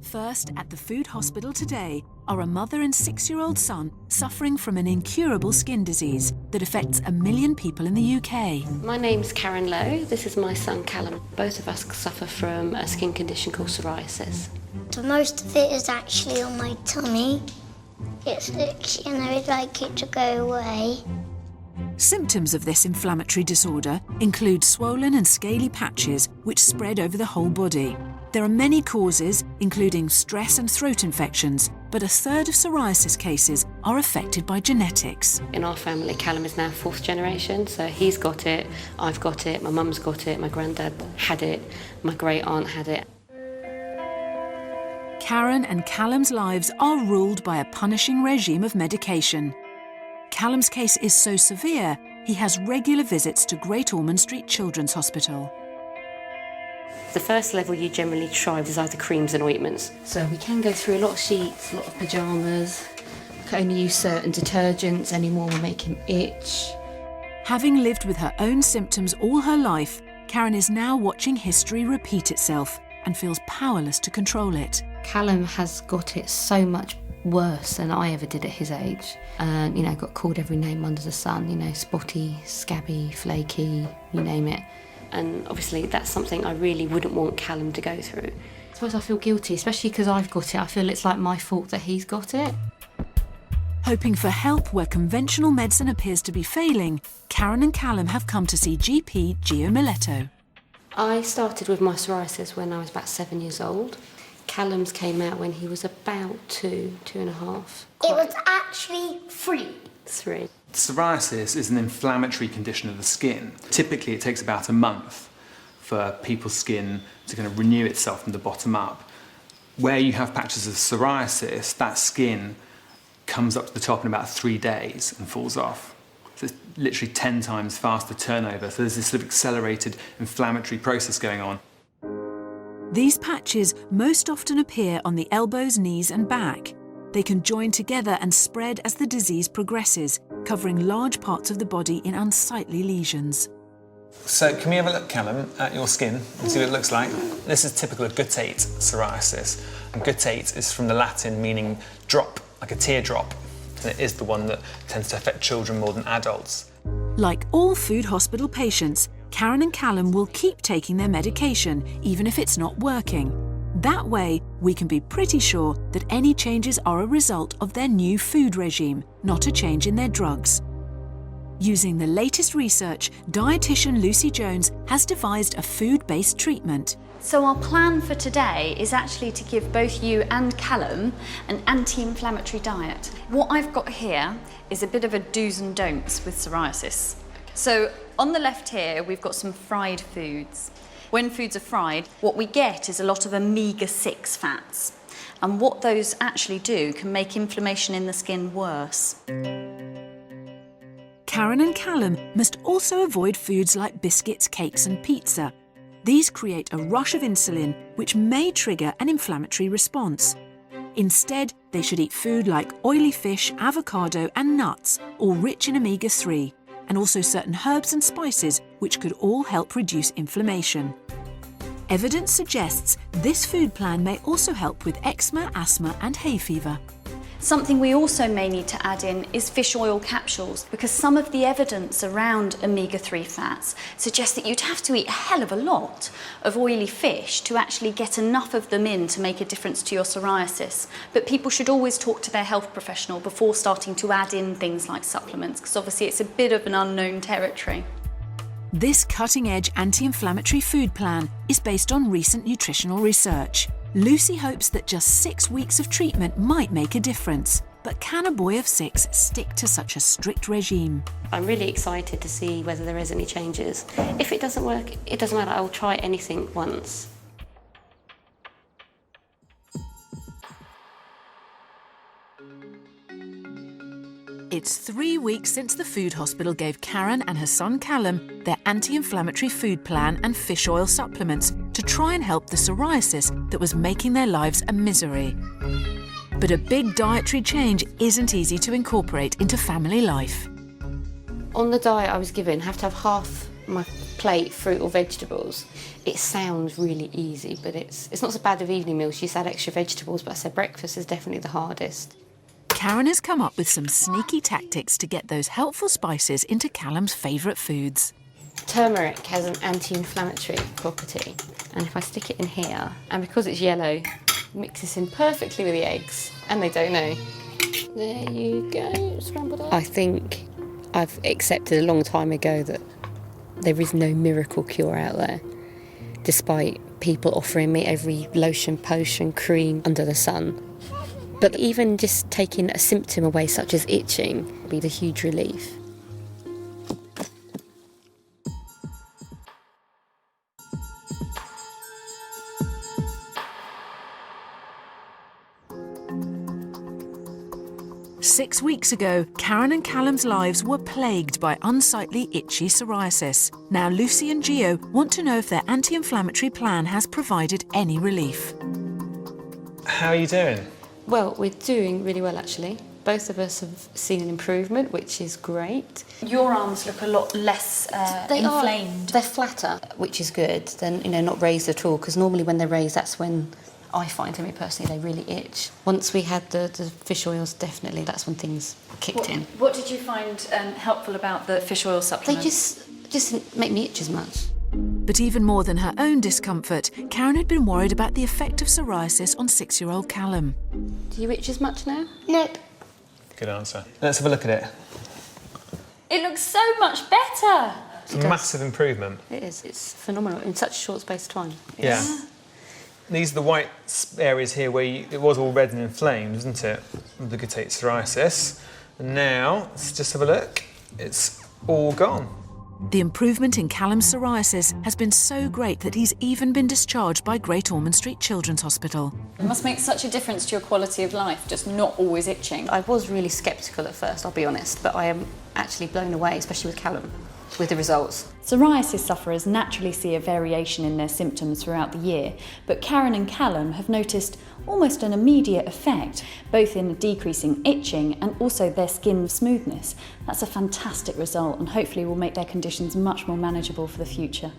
First, at the food hospital today are a mother and 6-year-old son suffering from an incurable skin disease that affects 1 million people in the UK. My name's Karen Lowe, this is my son Callum. Both of us suffer from a skin condition called psoriasis. So most of it is actually on my tummy. It looks, I'd like it to go away. Symptoms of this inflammatory disorder include swollen and scaly patches which spread over the whole body. There are many causes, including stress and throat infections, but 1/3 of psoriasis cases are affected by genetics. In our family, Callum is now 4th generation, so he's got it, I've got it, my mum's got it, my granddad had it, my great aunt had it. Karen and Callum's lives are ruled by a punishing regime of medication. Callum's case is so severe, he has regular visits to Great Ormond Street Children's Hospital. The first level you generally try is either creams and ointments. So we can go through a lot of sheets, a lot of pyjamas. We can only use certain detergents, any more will make him itch. Having lived with her own symptoms all her life, Karen is now watching history repeat itself and feels powerless to control it. Callum has got it so much worse than I ever did at his age. Got called every name under the sun, spotty, scabby, flaky, you name it. And obviously that's something I really wouldn't want Callum to go through. I suppose I feel guilty, especially because I've got it. I feel it's like my fault that he's got it. Hoping for help where conventional medicine appears to be failing, Karen and Callum have come to see GP Gio Miletto. I started with my psoriasis when I was about 7 years old. Callum's came out when he was about 2.5. It was actually 3. 3. Psoriasis is an inflammatory condition of the skin. Typically it takes about a month for people's skin to kind of renew itself from the bottom up. Where you have patches of psoriasis, that skin comes up to the top in about 3 days and falls off. So it's literally 10 times faster turnover. So there's this sort of accelerated inflammatory process going on. These patches most often appear on the elbows, knees and back. They can join together and spread as the disease progresses, covering large parts of the body in unsightly lesions. So can we have a look, Callum, at your skin and see what it looks like? This is typical of guttate psoriasis. And guttate is from the Latin meaning drop, like a teardrop. And it is the one that tends to affect children more than adults. Like all food hospital patients, Karen and Callum will keep taking their medication, even if it's not working. That way, we can be pretty sure that any changes are a result of their new food regime, not a change in their drugs. Using the latest research, dietitian Lucy Jones has devised a food-based treatment. So our plan for today is actually to give both you and Callum an anti-inflammatory diet. What I've got here is a bit of a do's and don'ts with psoriasis. So on the left here, we've got some fried foods. When foods are fried, what we get is a lot of omega-6 fats. And what those actually do can make inflammation in the skin worse. Karen and Callum must also avoid foods like biscuits, cakes and pizza. These create a rush of insulin, which may trigger an inflammatory response. Instead, they should eat food like oily fish, avocado and nuts, all rich in omega-3, and also certain herbs and spices, which could all help reduce inflammation. Evidence suggests this food plan may also help with eczema, asthma and hay fever. Something we also may need to add in is fish oil capsules, because some of the evidence around omega-3 fats suggests that you'd have to eat a hell of a lot of oily fish to actually get enough of them in to make a difference to your psoriasis. But people should always talk to their health professional before starting to add in things like supplements, because obviously it's a bit of an unknown territory. This cutting-edge anti-inflammatory food plan is based on recent nutritional research. Lucy hopes that just 6 weeks of treatment might make a difference. But can a boy of 6 stick to such a strict regime? I'm really excited to see whether there is any changes. If it doesn't work, it doesn't matter, I'll try anything once. It's 3 weeks since the food hospital gave Karen and her son Callum their anti-inflammatory food plan and fish oil supplements to try and help the psoriasis that was making their lives a misery. But a big dietary change isn't easy to incorporate into family life. On the diet I was given, have to have half my plate fruit or vegetables. It sounds really easy, but it's not so bad with evening meals. You just add extra vegetables, but I said breakfast is definitely the hardest. Karen has come up with some sneaky tactics to get those helpful spices into Callum's favourite foods. Turmeric has an anti-inflammatory property, and if I stick it in here, and because it's yellow, mix this in perfectly with the eggs, and they don't know. There you go, scrambled eggs. I think I've accepted a long time ago that there is no miracle cure out there, despite people offering me every lotion, potion, cream under the sun. But even just taking a symptom away, such as itching, would be the huge relief. Six weeks ago, Karen and Callum's lives were plagued by unsightly, itchy psoriasis. Now Lucy and Gio want to know if their anti-inflammatory plan has provided any relief. How are you doing? Well, we're doing really well, actually. Both of us have seen an improvement, which is great. Your arms look a lot less inflamed. They're flatter, which is good, than, not raised at all, because normally when they're raised, that's when I find, to me personally, they really itch. Once we had the fish oils, definitely, that's when things kicked in. What did you find helpful about the fish oil supplement? They just didn't make me itch as much. But even more than her own discomfort, Karen had been worried about the effect of psoriasis on 6-year-old Callum. Do you itch as much now? Nope. Good answer. Let's have a look at it. It looks so much better. It's a massive improvement. It is. It's phenomenal in such a short space of time. Yeah. These are the white areas here where it was all red and inflamed, isn't it? The Guttate psoriasis. And now, let's just have a look. It's all gone. The improvement in Callum's psoriasis has been so great that he's even been discharged by Great Ormond Street Children's Hospital. It must make such a difference to your quality of life, just not always itching. I was really sceptical at first, I'll be honest, but I am actually blown away, especially with Callum, with the results. Psoriasis sufferers naturally see a variation in their symptoms throughout the year, but Karen and Callum have noticed almost an immediate effect, both in decreasing itching and also their skin smoothness. That's a fantastic result and hopefully will make their conditions much more manageable for the future.